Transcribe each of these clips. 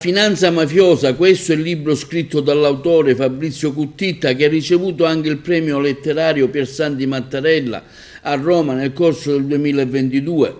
Finanza mafiosa, questo è il libro scritto dall'autore Fabrizio Cuttitta, che ha ricevuto anche il premio letterario Piersanti Mattarella a Roma nel corso del 2022.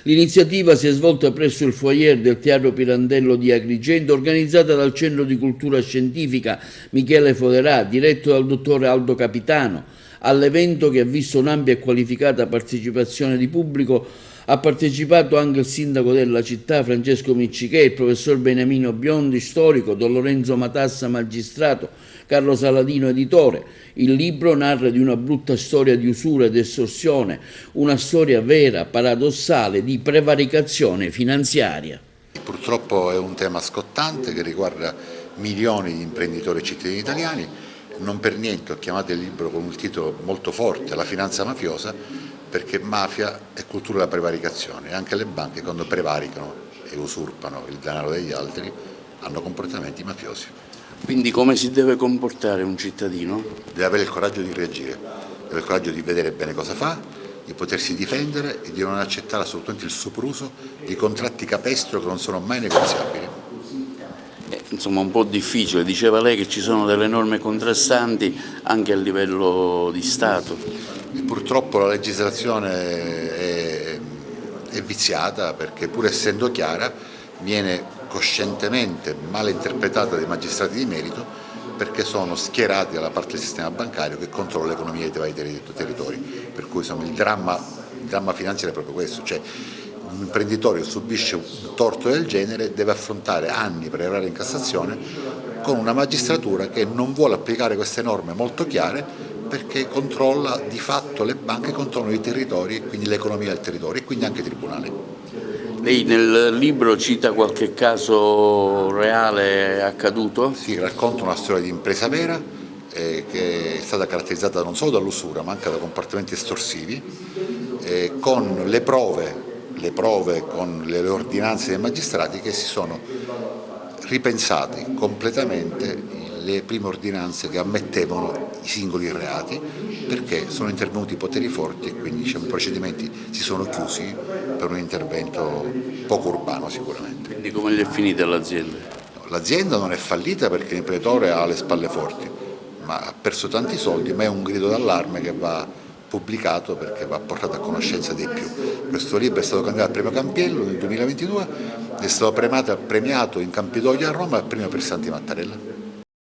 L'iniziativa si è svolta presso il foyer del Teatro Pirandello di Agrigento, organizzata dal Centro di Cultura Scientifica Michele Foderà, diretto dal dottore Aldo Capitano. All'evento, che ha visto un'ampia e qualificata partecipazione di pubblico, ha partecipato anche il sindaco della città Francesco Miccichè, il professor Beniamino Biondi, storico, Don Lorenzo Matassa, magistrato, Carlo Saladino, editore. Il libro narra di una brutta storia di usura ed estorsione, una storia vera, paradossale, di prevaricazione finanziaria. Purtroppo è un tema scottante che riguarda milioni di imprenditori e cittadini italiani. Non per niente ho chiamato il libro con un titolo molto forte, La finanza mafiosa, perché mafia è cultura della prevaricazione e anche le banche, quando prevaricano e usurpano il denaro degli altri, hanno comportamenti mafiosi. Quindi come si deve comportare un cittadino? Deve avere il coraggio di reagire, deve avere il coraggio di vedere bene cosa fa, di potersi difendere e di non accettare assolutamente il sopruso di contratti capestro che non sono mai negoziabili. Insomma, un po' difficile. Diceva lei che ci sono delle norme contrastanti anche a livello di Stato. E purtroppo la legislazione è viziata, perché pur essendo chiara viene coscientemente mal interpretata dai magistrati di merito, perché sono schierati dalla parte del sistema bancario che controlla l'economia dei vari territori. Per cui insomma, il dramma finanziario è proprio questo, cioè un imprenditore che subisce un torto del genere deve affrontare anni per arrivare in Cassazione con una magistratura che non vuole applicare queste norme molto chiare, perché controlla di fatto, le banche controllano i territori e quindi l'economia del territorio e quindi anche i tribunali. Lei nel libro cita qualche caso reale accaduto? Sì, racconta una storia di impresa vera che è stata caratterizzata non solo dall'usura ma anche da comportamenti estorsivi, con le prove con le ordinanze dei magistrati che si sono ripensati completamente le prime ordinanze che ammettevano i singoli reati, perché sono intervenuti poteri forti e quindi i procedimenti si sono chiusi per un intervento poco urbano sicuramente. Quindi come gli è finita l'azienda? L'azienda non è fallita perché l'imprenditore ha le spalle forti, ma ha perso tanti soldi, ma è un grido d'allarme che va pubblicato perché va portato a conoscenza dei più. Questo libro è stato candidato al premio Campiello nel 2022, è stato premiato in Campidoglio a Roma al premio Piersanti Mattarella.